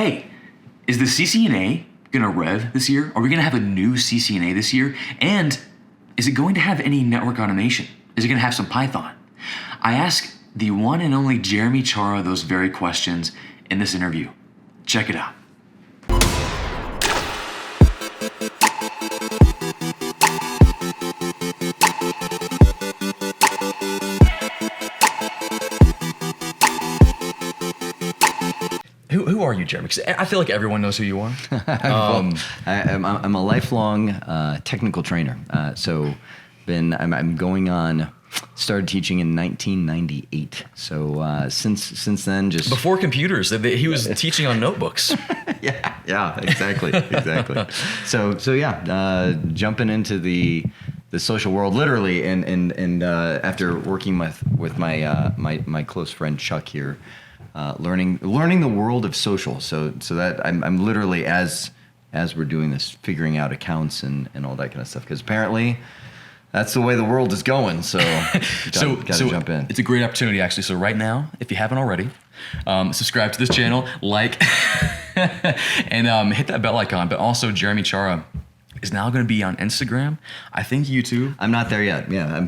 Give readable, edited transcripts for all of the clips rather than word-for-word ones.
hey, is the CCNA going to rev this year? Are we going to have a new CCNA this year? And is it going to have any network automation? Is it going to have some Python? I ask the one and only Jeremy Cioara those very questions in this interview. Check it out. Who are you, Jeremy? Because I feel like everyone knows who you are. I'm a lifelong technical trainer. I'm going on. Started teaching in 1998. So since then, just before computers, he was teaching on notebooks. yeah, exactly. So jumping into the social world, literally, and after working with my close friend Chuck here. Learning the world of social, so that I'm literally as we're doing this, figuring out accounts and all that kind of stuff, because apparently that's the way the world is going. So gotta jump in. It's a great opportunity, actually. So right now, if you haven't already, subscribe to this channel, like, and hit that bell icon. But also, Jeremy Cioara is now going to be on Instagram. I think YouTube. I'm not there yet. Yeah,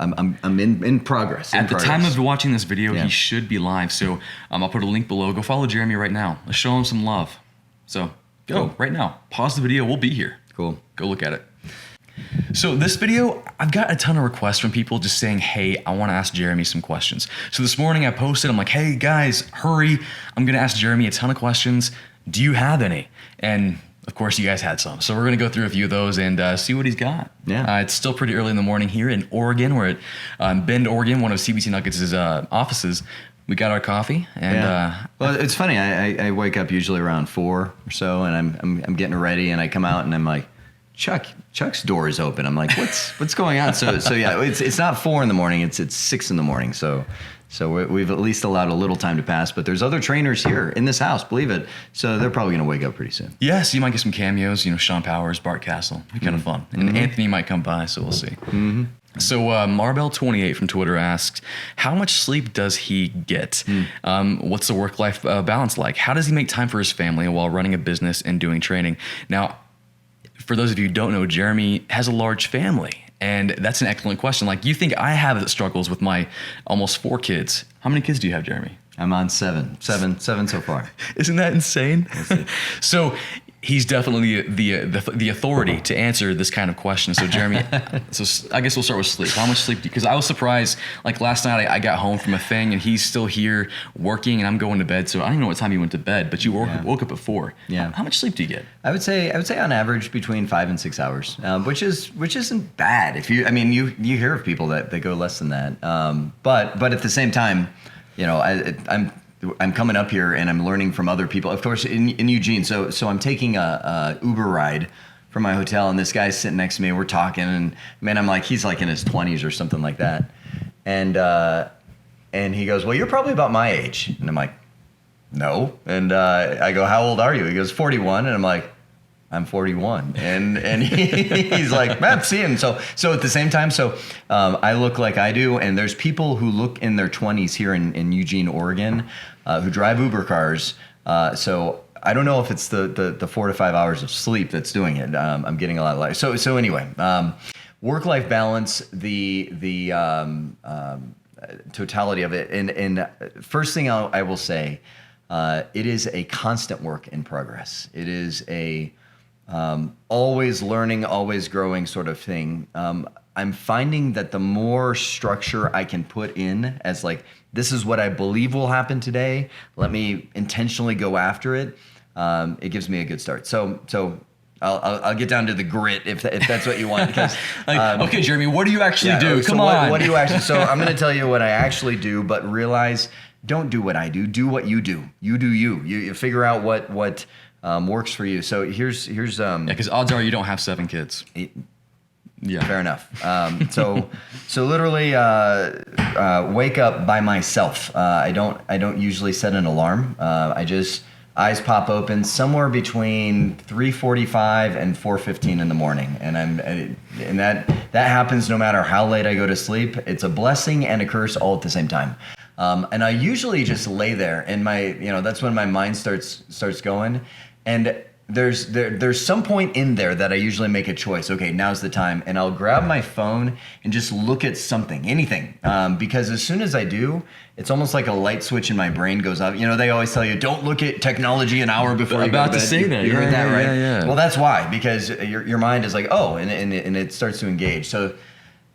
I'm in progress. At the time of watching this video, he should be live. So I'll put a link below. Go follow Jeremy right now. Let's show him some love. So go right now. Pause the video. We'll be here. Cool. Go look at it. So this video, I've got a ton of requests from people just saying, hey, I want to ask Jeremy some questions. So this morning I posted, I'm like, hey guys, hurry. I'm going to ask Jeremy a ton of questions. Do you have any? And of course, you guys had some. So we're going to go through a few of those and see what he's got. Yeah. It's still pretty early in the morning here in Oregon. We're at Bend, Oregon, one of CBC Nuggets' offices. We got our coffee. And well, it's funny. I wake up usually around 4 or so, and I'm getting ready, and I come out, and I'm like, Chuck's door is open. I'm like, what's going on? So yeah, it's not 4 in the morning. It's 6 in the morning. So we've at least allowed a little time to pass, but there's other trainers here in this house, believe it. So they're probably going to wake up pretty soon. Yes, you might get some cameos, Sean Powers, Bart Castle. Be kind of fun. And Anthony might come by, so we'll see. Mm-hmm. So Marbell28 from Twitter asks, how much sleep does he get? What's the work-life balance like? How does he make time for his family while running a business and doing training? Now, for those of you who don't know, Jeremy has a large family. And that's an excellent question. Like, you think I have struggles with my almost 4 kids. How many kids do you have, Jeremy? I'm on 7 so far. Isn't that insane? So he's definitely the authority to answer this kind of question. So Jeremy, so I guess we'll start with sleep. How much sleep do you? Because I was surprised, like last night I got home from a thing and he's still here working and I'm going to bed. So I don't even know what time you went to bed, but you woke up at 4. Yeah. How much sleep do you get? I would say on average between 5 and 6 hours, which isn't bad. You hear of people that go less than that. But at the same time, I'm coming up here and I'm learning from other people. Of course, in Eugene, so I'm taking a Uber ride from my hotel, and this guy's sitting next to me. We're talking, and man, I'm like, he's like in his 20s or something like that, and he goes, "Well, you're probably about my age," and I'm like, "No," and I go, "How old are you?" He goes, 41, and I'm like, I'm 41, and he's like, man, see him. So at the same time, I look like I do, and there's people who look in their 20s here in Eugene, Oregon, who drive Uber cars. So I don't know if it's the 4 to 5 hours of sleep that's doing it. I'm getting a lot of light. So anyway, work-life balance, the totality of it, and first thing I will say, it is a constant work in progress. It is a always learning, always growing sort of thing. I'm finding that the more structure I can put in as like, this is what I believe will happen today, let me intentionally go after it, it gives me a good start. So I'll get down to the grit if that's what you want. Because, okay, Jeremy, what do you actually do? Come on. What do you actually? So I'm going to tell you what I actually do, but realize, don't do what I do. Do what you do. You do you. You figure out what works for you. So here's because odds are you don't have 7 kids. Yeah, fair enough. So literally wake up by myself. I don't usually set an alarm. I just eyes pop open somewhere between 3:45 and 4:15 in the morning, and that happens no matter how late I go to sleep. It's a blessing and a curse all at the same time. And I usually just lay there, and that's when my mind starts going. And there's some point in there that I usually make a choice. Okay, now's the time, and I'll grab my phone and just look at something, anything, because as soon as I do, it's almost like a light switch in my brain goes off. They always tell you, don't look at technology an hour before you go to bed. About to say that. You heard that, right? Yeah. Well, that's why, because your mind is like, oh, and it starts to engage. So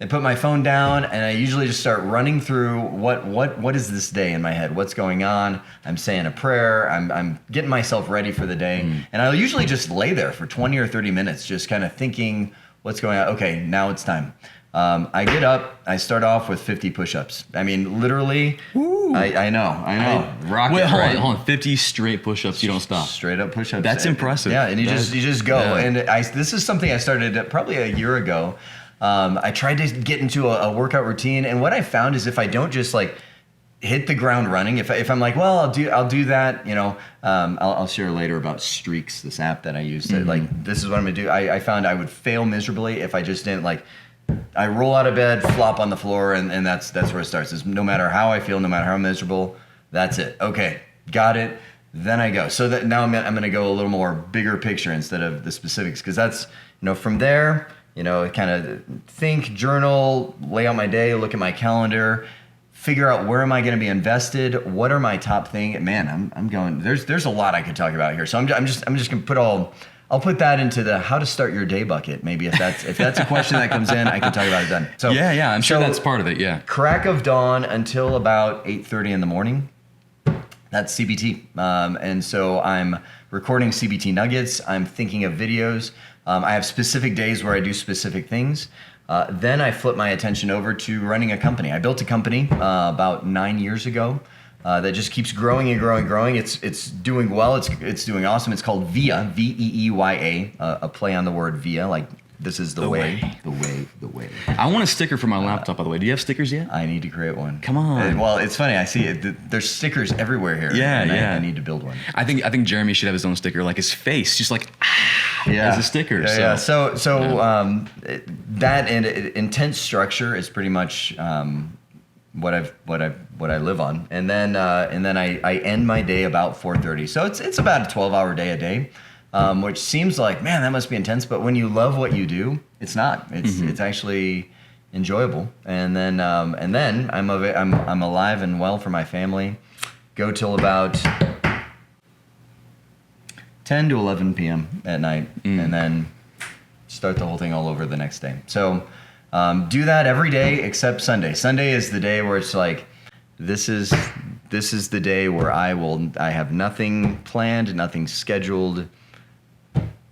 I put my phone down, and I usually just start running through what is this day in my head? What's going on? I'm saying a prayer. I'm getting myself ready for the day, and I'll usually just lay there for 20 or 30 minutes, just kind of thinking what's going on. Okay, now it's time. I get up. I start off with 50 push-ups. I mean, literally. I know. Rocket. Wait, hold on. 50 straight push-ups. You don't stop. Straight up push-ups. That's impressive. Yeah, and you just go. Yeah. And this is something I started probably a year ago. I tried to get into a workout routine, and what I found is if I don't just like hit the ground running, if I'm like, well, I'll do that, I'll share later about Streaks, this app that I use. Like, this is what I'm gonna do. I found I would fail miserably if I just didn't I roll out of bed, flop on the floor, and that's where it starts. Is no matter how I feel, no matter how miserable, that's it. Okay, got it. Then I go. So that now I'm gonna go a little more bigger picture instead of the specifics, because that's from there. Kind of think, journal, lay out my day, look at my calendar, figure out where am I going to be invested, what are my top things. Man, I'm going. There's a lot I could talk about here. So I'm just going to put I'll put that into the how to start your day bucket. Maybe if that's a question that comes in, I can talk about it then. So yeah, I'm sure that's part of it. Yeah. Crack of dawn until about 8:30 in the morning. That's CBT, and so I'm recording CBT nuggets. I'm thinking of videos. I have specific days where I do specific things. Then I flip my attention over to running a company. I built a company about 9 years ago that just keeps growing and growing. It's doing well. It's doing awesome. It's called VIA, VEEYA, a play on the word via, like this is the way. The way. I want a sticker for my laptop, by the way. Do you have stickers yet? I need to create one. Come on. Well, it's funny. I see it. There's stickers everywhere here. Yeah. I need to build one. I think Jeremy should have his own sticker, like his face, just like as a sticker. Yeah. So that and intense structure is pretty much what I live on, and then I end my day about 4:30. So it's about a 12-hour day a day. Which seems like, man, that must be intense. But when you love what you do, it's not. It's actually enjoyable. And then I'm alive and well for my family. Go till about 10 to 11 p.m. at night, and then start the whole thing all over the next day. So do that every day except Sunday. Sunday is the day where it's like, this is the day where I have nothing planned, nothing scheduled.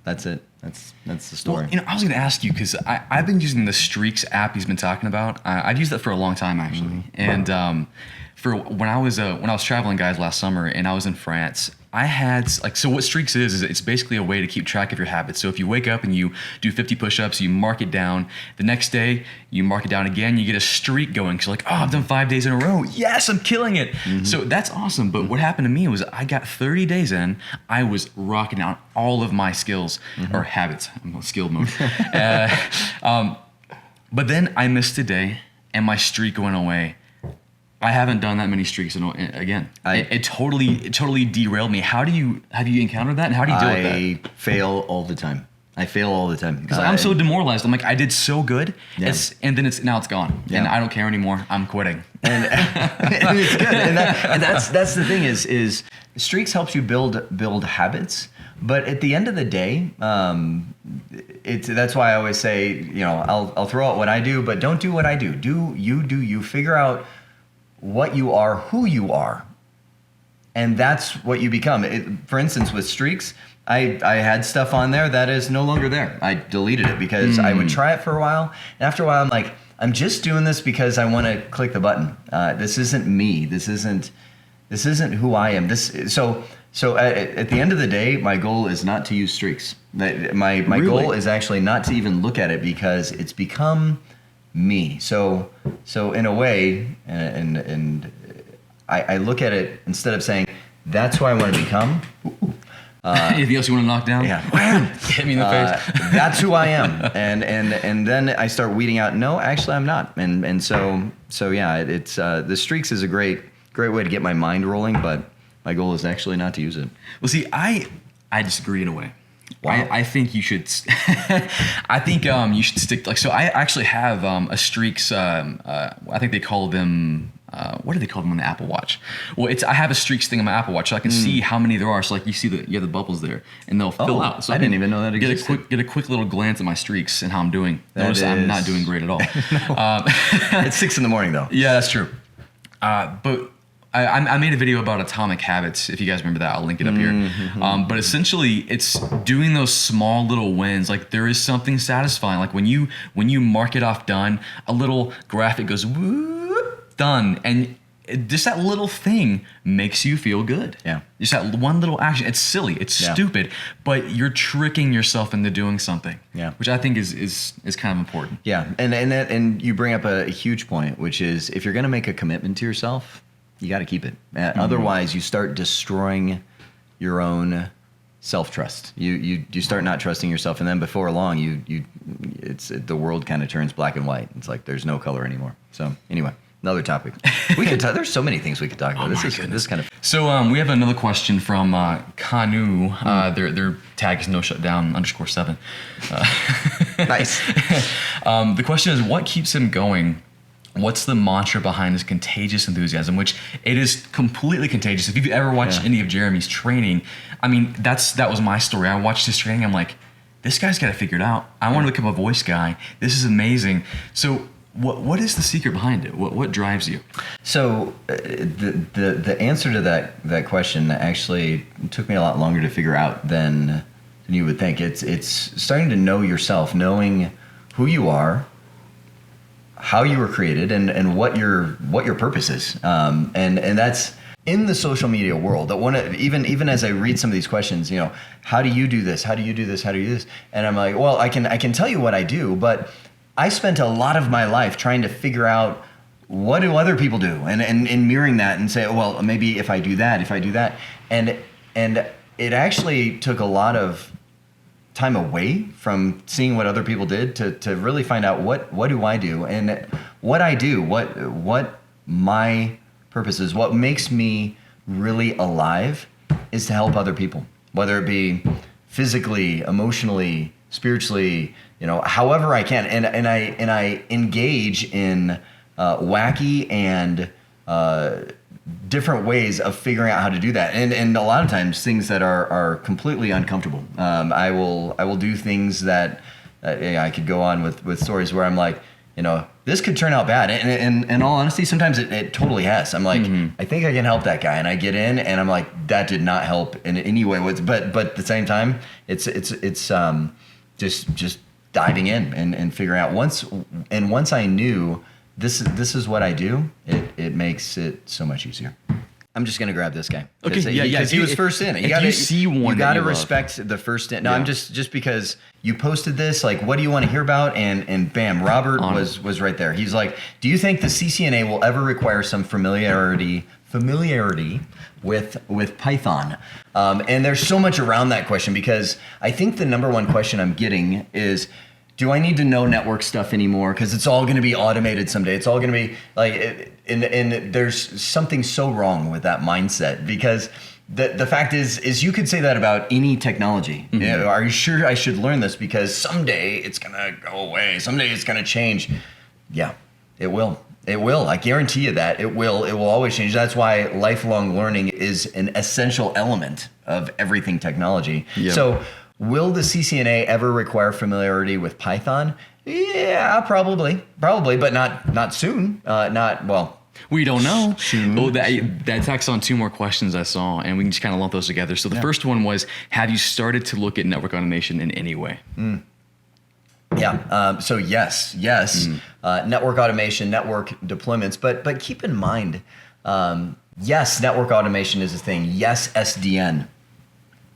That's it. That's the story. Well, I was going to ask you, because I've been using the Streaks app he's been talking about. I've used that for a long time, actually. And for when I was traveling, guys, last summer, and I was in France, I had so what Streaks is it's basically a way to keep track of your habits. So if you wake up and you do 50 push-ups, you mark it down. The next day, you mark it down again. You get a streak going. So like, oh, I've done 5 days in a row. Yes, I'm killing it. So that's awesome. But what happened to me was I got 30 days in. I was rocking out all of my skills or habits. I'm on skill mode. But then I missed a day, and my streak went away. I haven't done that many streaks again. It totally derailed me. Have you encountered that, and how do you deal with that? I fail all the time. Because I'm so demoralized. I'm like, I did so good, and then now it's gone, and I don't care anymore. I'm quitting. And it's good. And that's the thing is streaks helps you build habits. But at the end of the day, that's why I always say, I'll throw out what I do, but don't do what I do. Do you figure out what you are, who you are, and that's what you become. For instance, with streaks, I had stuff on there that is no longer there. I deleted it because I would try it for a while, and after a while, I'm like, I'm just doing this because I want to click the button. This isn't me. This isn't who I am. So at the end of the day, my goal is not to use streaks. My goal is actually not to even look at it, because it's become me. So in a way, and I look at it, instead of saying that's who I want to become. Anything else you want to knock down? Yeah, hit me in the face. That's who I am, and then I start weeding out. No, actually, I'm not. And so yeah, it's the streaks is a great great way to get my mind rolling, but my goal is actually not to use it. Well, see, I disagree in a way. Wow. I think you should. I think you should stick. Like, so I actually have a Streaks. I think they call them. What do they call them on the Apple Watch? Well, I have a Streaks thing on my Apple Watch, so I can see how many there are. So like you see you have the bubbles there, and they'll fill out. So I didn't even know that existed. Get a quick little glance at my streaks and how I'm doing. Notice I'm not doing great at all. It's 6 a.m. though. Yeah, that's true. But I made a video about Atomic Habits. If you guys remember that, I'll link it up here. But essentially, it's doing those small little wins. Like there is something satisfying. Like when you mark it off done, a little graphic goes whoop, done, and just that little thing makes you feel good. Yeah. Just that one little action. It's silly. It's stupid, but you're tricking yourself into doing something. Yeah. Which I think is kind of important. Yeah, and you bring up a huge point, which is if you're going to make a commitment to yourself, you got to keep it. Otherwise, you start destroying your own self-trust. You start not trusting yourself, and then before long, the world kind of turns black and white. It's like there's no color anymore. So anyway, another topic. We could there's so many things we could talk about. This is kind of. So we have another question from Kanu. Their tag is no_shutdown_7. Nice. The question is, what keeps him going? What's the mantra behind this contagious enthusiasm? Which it is completely contagious. If you've ever watched any of Jeremy's training, I mean, that was my story. I watched his training. I'm like, this guy's got to figure it out. I want to become a voice guy. This is amazing. So what is the secret behind it? What drives you? So the answer to that question actually took me a lot longer to figure out than you would think. It's starting to know yourself, knowing who you are, how you were created, and what your purpose is, and that's in the social media world. That even as I read some of these questions, how do you do this? How do you do this? How do you do this? And I'm like, well, I can tell you what I do, but I spent a lot of my life trying to figure out what do other people do, and mirroring that and say, well, maybe if I do that, and it actually took a lot of time away from seeing what other people did to really find out what do I do, and what I do, what my purpose is, what makes me really alive is to help other people, whether it be physically, emotionally, spiritually, however I can, and I engage in wacky and different ways of figuring out how to do that, and a lot of times things that are completely uncomfortable. I will do things that I could go on with stories where I'm like, this could turn out bad, and in all honesty, sometimes it totally has. I'm like, I think I can help that guy, and I get in, and I'm like, that did not help in any way. But at the same time, it's just diving in and figuring out once I knew this is what I do, it makes it so much easier. I'm just gonna grab this guy. Okay, yeah. Because he was first in. You got to respect the first in. No, I'm just because you posted this. Like, what do you want to hear about? And bam, Robert was right there. He's like, do you think the CCNA will ever require some familiarity with Python? And there's so much around that question, because I think the number one question I'm getting is, do I need to know network stuff anymore? Because it's all going to be automated someday. It's all going to be like, and there's something so wrong with that mindset, because the fact is you could say that about any technology. Are you sure I should learn this? Because someday it's going to go away. Someday it's going to change. Yeah, it will. It will. I guarantee you that it will. It will always change. That's why lifelong learning is an essential element of everything technology. Yep. So, will the CCNA ever require familiarity with Python? Yeah, probably, but not soon. We don't know. Soon. Oh, that tacks on two more questions I saw, and we can just kind of lump those together. So the first one was, have you started to look at network automation in any way? Yeah. So yes. Network automation, network deployments, but keep in mind, yes, network automation is a thing. Yes, SDN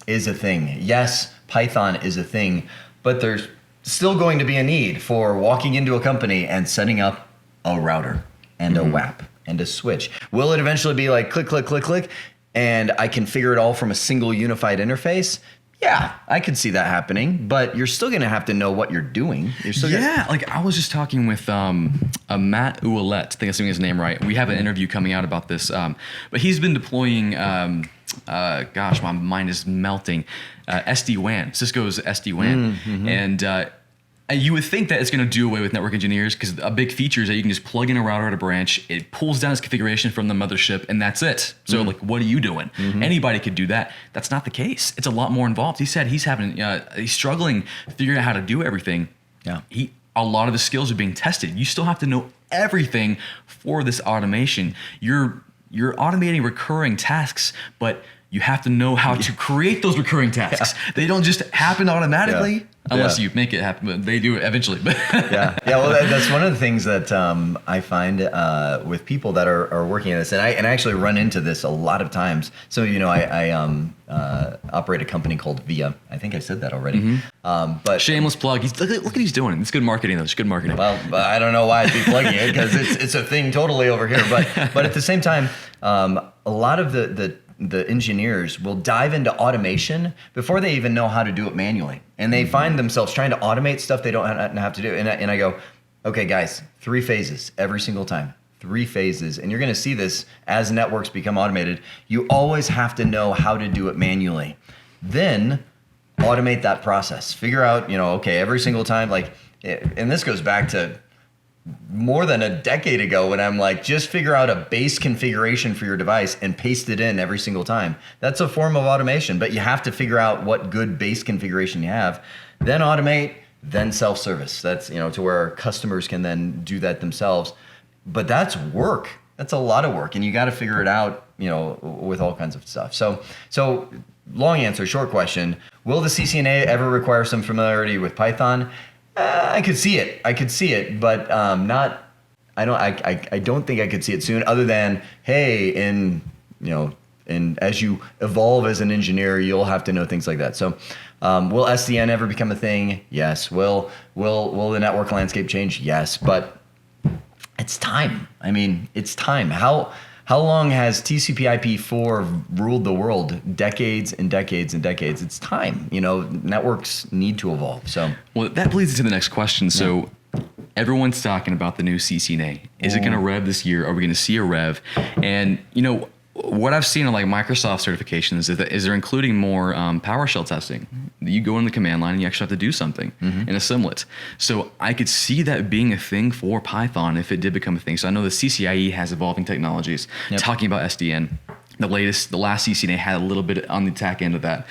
is a thing. Yes, Python is a thing, but there's still going to be a need for walking into a company and setting up a router and a WAP and a switch. Will it eventually be like click, click, click, click, and I can figure it all from a single unified interface? Yeah, I could see that happening, but you're still going to have to know what you're doing. You're still Like I was just talking with Matt Ouellette, I think I'm saying his name right. We have an interview coming out about this, but he's been deploying, gosh, my mind is melting, SD-WAN, Cisco's SD-WAN. And you would think that it's going to do away with network engineers because a big feature is that you can just plug in a router at a branch, it pulls down its configuration from the mothership, and that's it. So like, what are you doing? Anybody could do that. That's not the case. It's a lot more involved. He said he's struggling figuring out how to do everything. Yeah. A lot of the skills are being tested. You still have to know everything for this automation. You're automating recurring tasks, but you have to know how to create those recurring tasks. They don't just happen automatically unless you make it happen, but they do it eventually. Yeah. Well, that's one of the things that I find with people that are working at this, and I actually run into this a lot of times. So I operate a company called VIA. I think I said that already. But shameless plug. Look at what he's doing. It's good marketing though. It's good marketing. Well, I don't know why I'd be plugging it because it's a thing totally over here. But at the same time, a lot of the engineers will dive into automation before they even know how to do it manually. And they find themselves trying to automate stuff they don't have to do. And I go, okay, guys, 3 phases every single time. 3 phases. And you're going to see this as networks become automated. You always have to know how to do it manually. Then automate that process. Figure out, okay, every single time, and this goes back to more than a decade ago when I'm like, just figure out a base configuration for your device and paste it in every single time. That's a form of automation, but you have to figure out what good base configuration you have, then automate, then self-service. That's, to where customers can then do that themselves. But that's work. That's a lot of work, and you got to figure it out, with all kinds of stuff. So long answer, short question, will the CCNA ever require some familiarity with Python? I could see it, but not. I don't think I could see it soon. Other than, hey, and as you evolve as an engineer, you'll have to know things like that. So, will SDN ever become a thing? Yes. Will the network landscape change? Yes. But it's time. I mean, it's time. How long has TCP/IP4 ruled the world? Decades and decades and decades. It's time. Networks need to evolve. So, well, that leads into the next question. So, everyone's talking about the new CCNA. Is it going to rev this year? Are we going to see a rev? And what I've seen on Microsoft certifications is they're including more PowerShell testing. You go in the command line and you actually have to do something and assemble it. So I could see that being a thing for Python if it did become a thing. So I know the CCIE has evolving technologies. Talking about SDN, the last CCNA had a little bit on the attack end of that.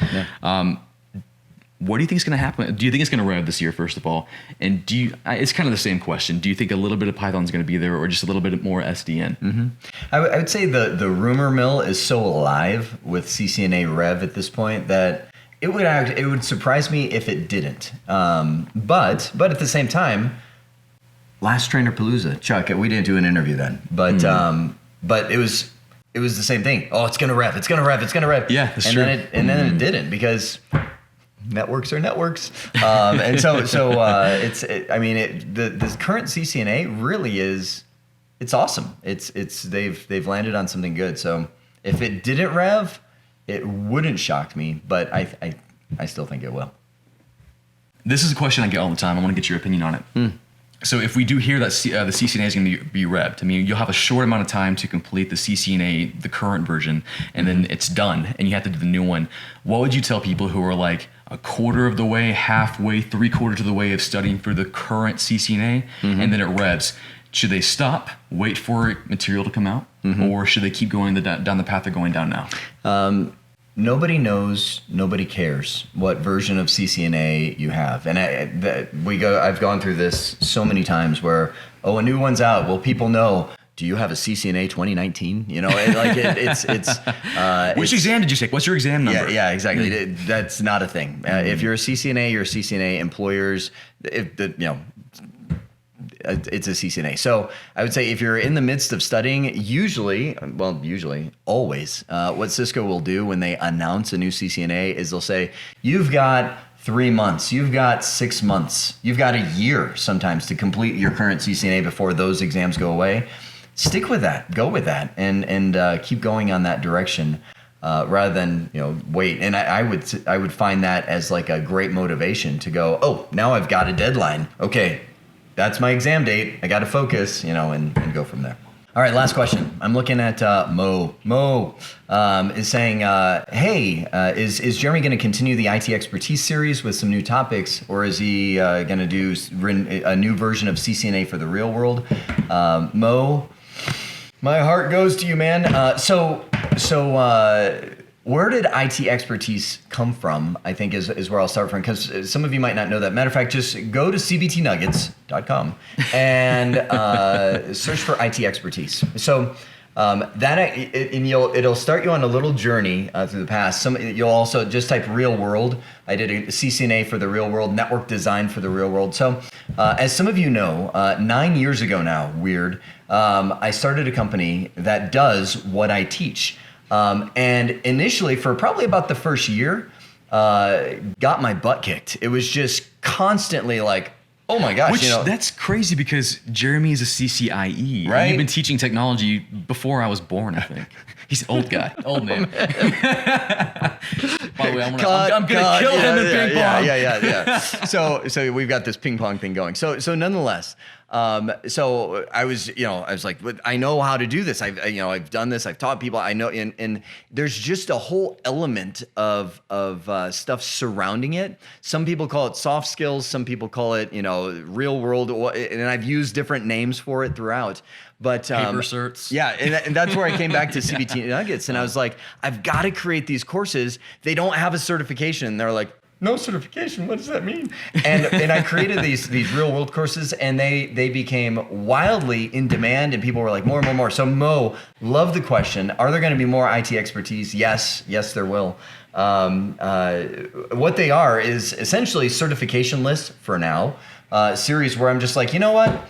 What do you think is going to happen? Do you think it's going to rev this year, first of all? And it's kind of the same question. Do you think a little bit of Python is going to be there or just a little bit more SDN? I would say the rumor mill is so alive with CCNA Rev at this point that it would surprise me if it didn't. But at the same time, last Trainerpalooza, Chuck, we didn't do an interview then, but it was the same thing. Oh, it's going to rev. It's going to rev. It's going to rev. Yeah, that's true. Then it didn't because networks are networks, and so the current CCNA really is, it's awesome. They've landed on something good. So if it didn't rev, it wouldn't shock me, but I still think it will. This is a question I get all the time. I want to get your opinion on it. So if we do hear that the CCNA is going to be revved, you'll have a short amount of time to complete the CCNA, the current version, and then it's done, and you have to do the new one. What would you tell people who are like a quarter of the way, halfway, 3/4 of the way of studying for the current CCNA, and then it revs? Should they stop, wait for material to come out, or should they keep going down the path they're going down now? Nobody knows, nobody cares what version of CCNA you have. And I've gone through this so many times where, a new one's out. Well, people know, do you have a CCNA 2019? Which exam did you take? What's your exam number? Yeah, exactly. That's not a thing. If you're a CCNA, you're a CCNA. Employers, it's a CCNA. So I would say if you're in the midst of studying, always, what Cisco will do when they announce a new CCNA is they'll say, you've got 3 months, you've got 6 months, you've got a year sometimes to complete your current CCNA before those exams go away. Stick with that, go with that, and keep going on that direction. rather than wait. And I would find that as like a great motivation to go, oh, now I've got a deadline. Okay, that's my exam date. I got to focus, and go from there. All right, last question. I'm looking at Mo. Mo is saying, hey, is Jeremy going to continue the IT expertise series with some new topics, or is he going to do a new version of CCNA for the real world? Mo, my heart goes to you, man. So where did IT expertise come from, I think is where I'll start from, because some of you might not know that. Matter of fact, just go to cbtnuggets.com and search for IT expertise. So it'll start you on a little journey through the past. You'll also just type real world. I did a CCNA for the real world, network design for the real world. So as some of you know, 9 years ago now, I started a company that does what I teach. And initially, for probably about the first year, got my butt kicked. It was just constantly like, oh my gosh. That's crazy because Jeremy is a CCIE. Right? You've been teaching technology before I was born, I think. He's an old guy. Old man. By the way, I'm gonna kill him in ping pong. Yeah. So we've got this ping pong thing going. So nonetheless, so I was like, I know how to do this. I've done this. I've taught people. I know, and there's just a whole element of stuff surrounding it. Some people call it soft skills. Some people call it, real world. And I've used different names for it throughout. But paper certs. Yeah, and that's where I came back to CBT Nuggets, and I was like, I've got to create these courses. They don't have a certification. They're like, no certification. What does that mean? And I created these real world courses, and they became wildly in demand, and people were like, more and more and more. So Mo, love the question. Are there going to be more IT expertise? Yes, there will. What they are is essentially certification lists for now, series where I'm just like, you know what?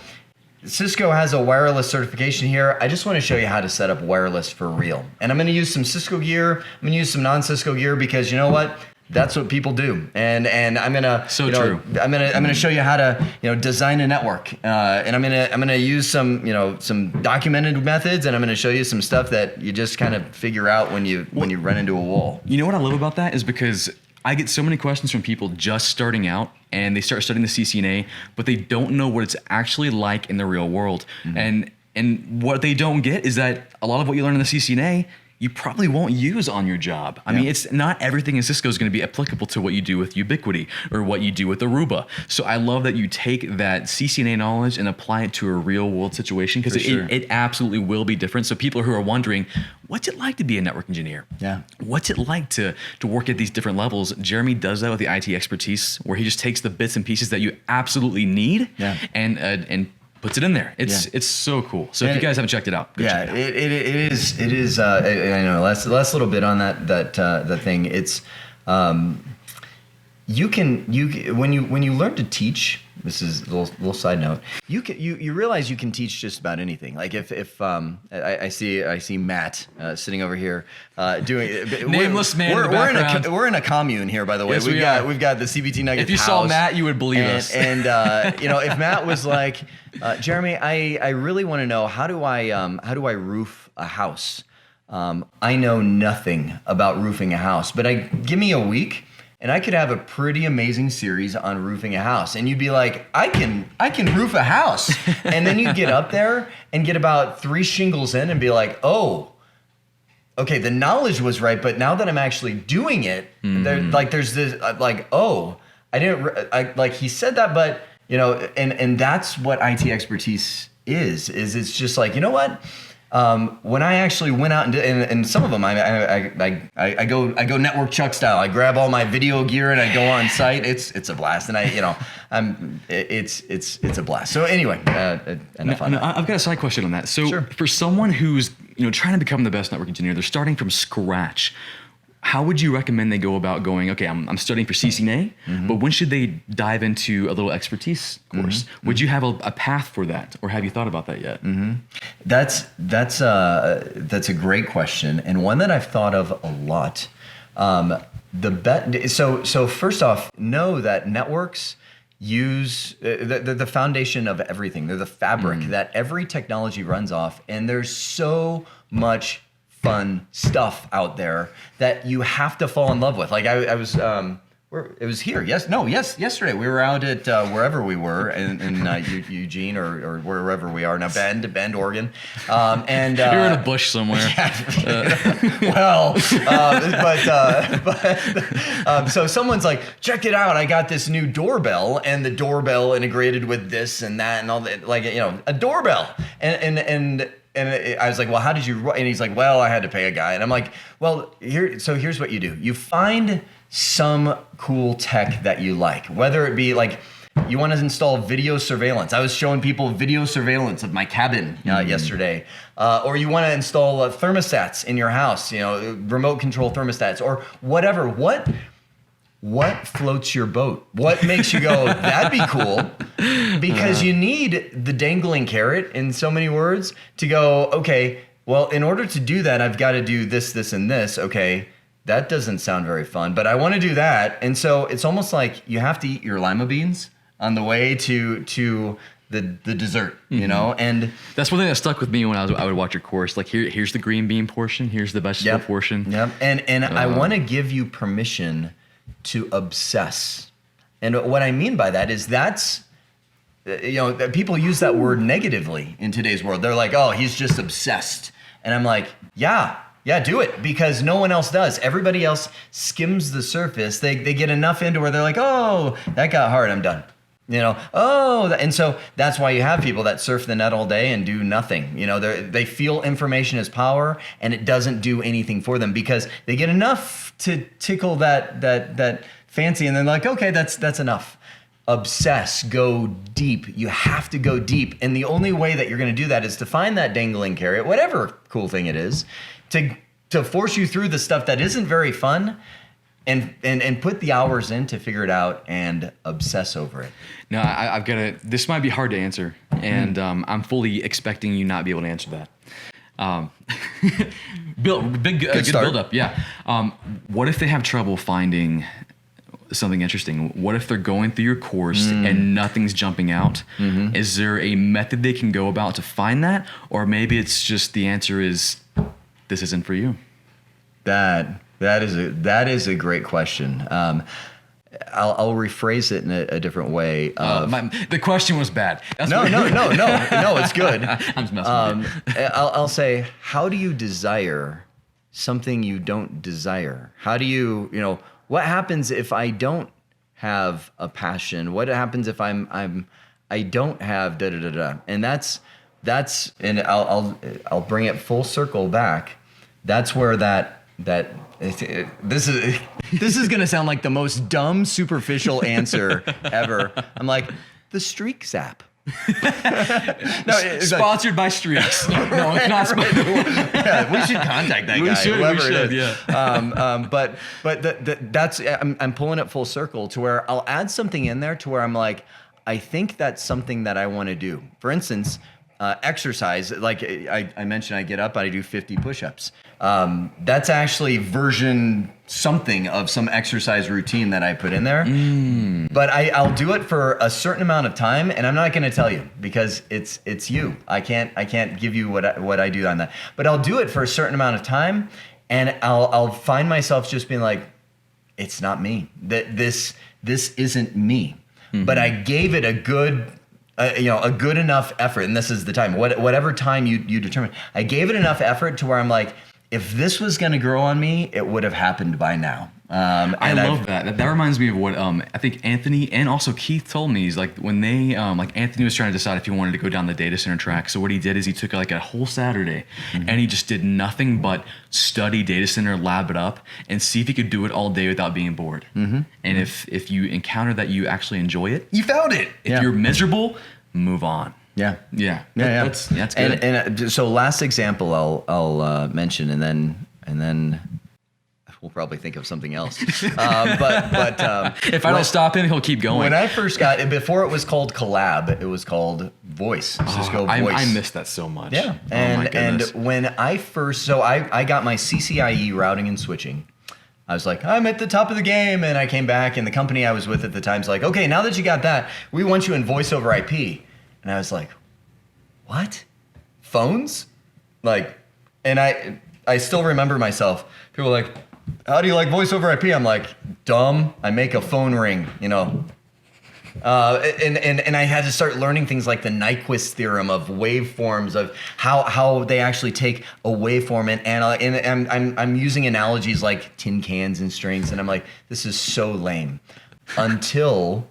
Cisco has a wireless certification here. I just want to show you how to set up wireless for real. And I'm going to use some Cisco gear. I'm going to use some non-Cisco gear because you know what? That's what people do. And I'm going to true. I'm going to show you how to, design a network. And I'm going to use some documented methods, and I'm going to show you some stuff that you just kind of figure out when you run into a wall. You know what I love about that is because I get so many questions from people just starting out, and they start studying the CCNA, but they don't know what it's actually like in the real world. Mm-hmm. And what they don't get is that a lot of what you learn in the CCNA, you probably won't use on your job. I mean, it's not everything in Cisco is going to be applicable to what you do with Ubiquity or what you do with Aruba. So I love that you take that CCNA knowledge and apply it to a real world situation, because it absolutely will be different. So people who are wondering, what's it like to be a network engineer? Yeah. What's it like to work at these different levels? Jeremy does that with the IT expertise, where he just takes the bits and pieces that you absolutely need and puts it in there. It's so cool. So if you guys haven't checked it out, go check it out. It is. I know. Last little bit on that thing. It's you when you learn to teach. This is a little side note. You realize you can teach just about anything. Like if I see Matt sitting over here doing nameless man in the background. We're in a commune here, by the way. Yes, we've got the CBT Nuggets. If you house. saw Matt, you would believe us. And if Matt was like, Jeremy, I really want to know how do I roof a house? I know nothing about roofing a house, but give me a week, and I could have a pretty amazing series on roofing a house. And you'd be like, I can roof a house. And then you'd get up there and get about 3 shingles in and be like, oh, okay, the knowledge was right, but now that I'm actually doing it, there's this he said that, but and that's what IT expertise is it's just like, you know what? When I actually went out and some of them, I go network chuck style. I grab all my video gear and I go on site. It's a blast, and it's a blast. So anyway, enough on that. I've got a side question on that. So Sure. For someone who's trying to become the best network engineer, they're starting from scratch. How would you recommend they go about going, okay, I'm studying for CCNA, but when should they dive into a little expertise course? Would you have a path for that, or have you thought about that yet? That's a great question, and one that I've thought of a lot. So first off, know that networks use the foundation of everything. They're the fabric that every technology runs off, and there's so much fun stuff out there that you have to fall in love with. Like I was, it was here. Yesterday we were out at wherever we were in Eugene or wherever we are now, Bend, Oregon. And you're in a bush somewhere. So someone's like, check it out. I got this new doorbell, and the doorbell integrated with this and that and all that, like, a doorbell. And I was like, well, how did you? And he's like, well, I had to pay a guy. And I'm like, well, here's what you do. You find some cool tech that you like, whether it be like you want to install video surveillance. I was showing people video surveillance of my cabin yesterday, or you want to install thermostats in your house, remote control thermostats or whatever. What floats your boat? What makes you go, that'd be cool? Because you need the dangling carrot, in so many words, to go, okay, well, in order to do that, I've got to do this, this, and this. Okay, that doesn't sound very fun, but I want to do that. And so it's almost like you have to eat your lima beans on the way to the dessert, and that's one thing that stuck with me when I would watch your course. Like here's the green bean portion, here's the vegetable portion. Yep. And I want to give you permission to obsess. And what I mean by that is people use that word negatively in today's world. They're like, oh, he's just obsessed. And I'm like, yeah, do it, because no one else does. Everybody else skims the surface. They get enough into where they're like, oh, that got hard, I'm done. And so that's why you have people that surf the net all day and do nothing. They feel information is power, and it doesn't do anything for them because they get enough to tickle that fancy, and they're like, okay, that's enough. Obsess, go deep. You have to go deep, and the only way that you're going to do that is to find that dangling carrot, whatever cool thing it is, to force you through the stuff that isn't very fun. And put the hours in to figure it out and obsess over it. No, I've got to. This might be hard to answer, and I'm fully expecting you not be able to answer that. Good build up. Yeah. What if they have trouble finding something interesting? What if they're going through your course and nothing's jumping out? Mm-hmm. Is there a method they can go about to find that, or maybe it's just the answer is this isn't for you? That is a great question. I'll rephrase it in a different way. The question was bad. No, it's good. I'm just messing with you. I'll say, how do you desire something you don't desire? How do you, what happens if I don't have a passion? What happens if I don't have da da da da? And that's, and I'll bring it full circle back. That's where this is gonna sound like the most dumb, superficial answer ever. I'm like, the Streaks app. Sponsored by Streaks. No, it's not sponsored. Yeah, we should contact that guy. We should. Yeah. But that's I'm pulling it full circle to where I'll add something in there to where I'm like, I think that's something that I want to do. For instance, exercise, like I mentioned, I get up and I do 50 push-ups. That's actually version something of some exercise routine that I put in there. But I'll do it for a certain amount of time, and I'm not going to tell you because it's you. I can't give you what I do on that. But I'll do it for a certain amount of time, and I'll find myself just being like, it's not me. This isn't me. Mm-hmm. But I gave it a good enough effort, and this is the time, whatever time you determine. I gave it enough effort to where I'm like, if this was going to grow on me, it would have happened by now. I love that. That reminds me of what I think Anthony and also Keith told me. Is like when they, like Anthony was trying to decide if he wanted to go down the data center track. So what he did is he took like a whole Saturday and he just did nothing but study data center, lab it up, and see if he could do it all day without being bored. Mm-hmm. And if you encounter that you actually enjoy it, you found it. If you're miserable, move on. Yeah. That's good. And so last example I'll mention, and then we'll probably think of something else. But if I don't stop him, he'll keep going. When I first got it, before it was called Collab, it was called Voice. Cisco Voice. I miss that so much. Yeah. And when I first, I got my CCIE routing and switching. I was like, I'm at the top of the game, and I came back, and the company I was with at the time's like, okay, now that you got that, we want you in voice over IP. And I was like, what? Phones? Like, and I still remember myself. People are like, how do you like voice over IP? I'm like, dumb. I make a phone ring, you know. And I had to start learning things like the Nyquist theorem of waveforms, of how they actually take a waveform and I'm using analogies like tin cans and strings, and I'm like, this is so lame. Until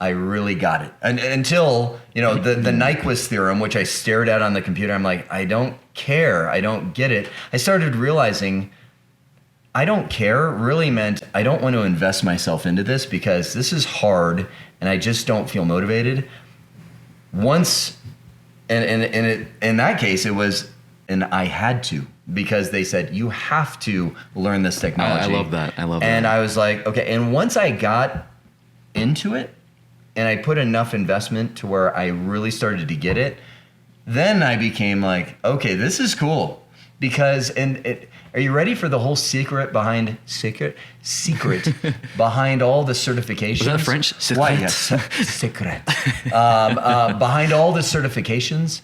I really got it. And until, you know, the Nyquist theorem, which I stared at on the computer, I'm like, I don't care. I don't get it. I started realizing I don't care really meant I don't want to invest myself into this because this is hard and I just don't feel motivated. Once, in that case, it was, and I had to, because they said, you have to learn this technology. I love that. And I was like, okay. And once I got into it and I put enough investment to where I really started to get it, then I became like, okay, this is cool. Because, are you ready for the whole secret behind behind all the certifications? Was that French? Secret? Why, yes, secret. Behind all the certifications,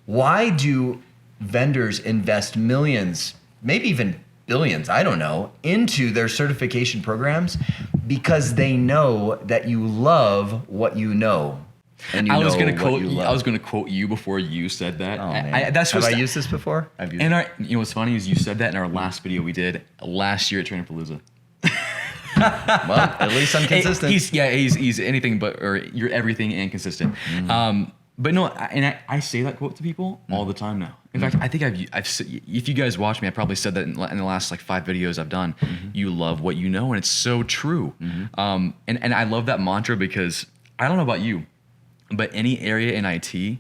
why do vendors invest millions, maybe even billions, I don't know, into their certification programs? Because they know that you love what you know. And I was going to quote you before you saed that. Oh, man. Have I used this before? I've used it. You know what's funny is you said that in our last video we did last year at Trainerpalooza. Well, at least I'm consistent. He's anything but, or you're everything and consistent. Mm-hmm. But no, I say that quote to people all the time now. In fact, I think I've if you guys watch me, I probably said that in the last like 5 videos I've done. Mm-hmm. You love what you know, and it's so true. Mm-hmm. And I love that mantra because I don't know about you, but any area in IT,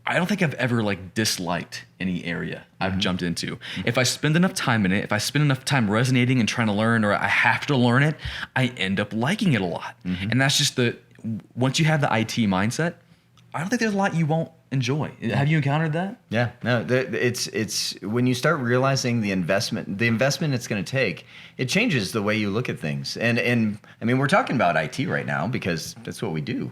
I don't think I've ever like disliked any area I've jumped into. If I spend enough time in it, if I spend enough time resonating and trying to learn, or I have to learn it, I end up liking it a lot. And that's just once you have the IT mindset, I don't think there's a lot you won't enjoy. Have you encountered that? Yeah, no, it's when you start realizing the investment it's going to take, it changes the way you look at things. And I mean, we're talking about IT right now because that's what we do.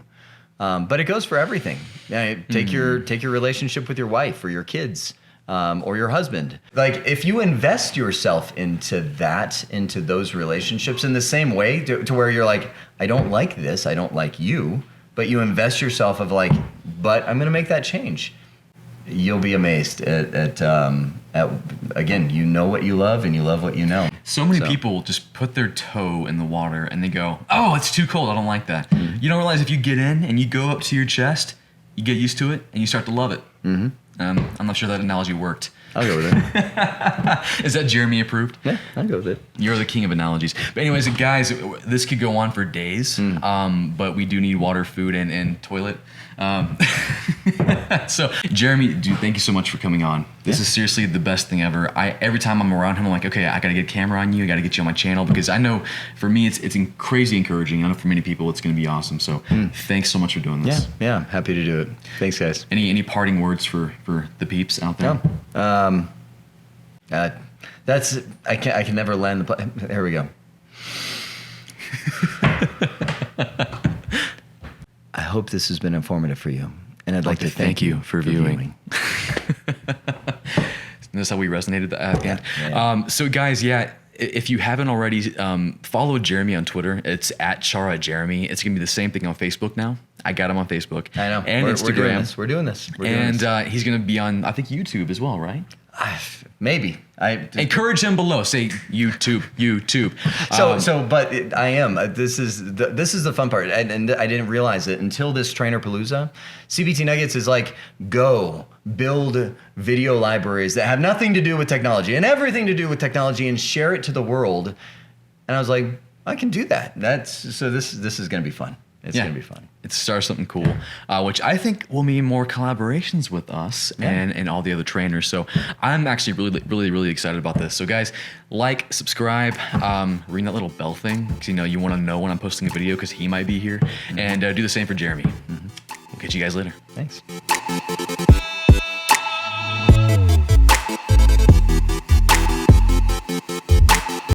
But it goes for everything. Take your relationship with your wife or your kids, or your husband. Like if you invest yourself into those relationships in the same way to where you're like, I don't like this, I don't like you, but you invest yourself of like, but I'm going to make that change. You'll be amazed at again, you know what you love and you love what you know. So many people just put their toe in the water and they go, oh, it's too cold, I don't like that. Mm-hmm. You don't realize if you get in and you go up to your chest, you get used to it and you start to love it. Mm-hmm. I'm not sure that analogy worked. I'll go with it. Is that Jeremy approved? Yeah, I'll go with it. You're the king of analogies. But anyways, guys, this could go on for days, but we do need water, food, and toilet. So, Jeremy, dude, thank you so much for coming on. This is seriously the best thing ever. Every time I'm around him, I'm like, okay, I got to get a camera on you. I got to get you on my channel because I know for me, it's crazy encouraging. I know for many people, it's going to be awesome. So thanks so much for doing this. Yeah, I'm happy to do it. Thanks, guys. Any parting words for the peeps out there? No. I can never land the there we go. I hope this has been informative for you, and I'd like to thank you for viewing. Notice how we resonated at the end. Yeah. So guys, if you haven't already, follow Jeremy on Twitter. It's at Chara Jeremy. It's gonna be the same thing on Facebook now. I got him on Facebook. I know. And Instagram. We're doing this. He's gonna be on, I think, YouTube as well, right? Maybe. Encourage him below. Say YouTube. But I am. This is the fun part, and I didn't realize it until this Trainerpalooza. CBT Nuggets is like, go build video libraries that have nothing to do with technology and everything to do with technology, and share it to the world. And I was like, I can do that. This is going to be fun. It's going to be fun. It's start something cool, which I think will mean more collaborations with us and all the other trainers. So I'm actually really, really, really excited about this. So guys, like, subscribe, ring that little bell thing because you want to know when I'm posting a video because he might be here, and do the same for Jeremy. We'll catch you guys later. Thanks.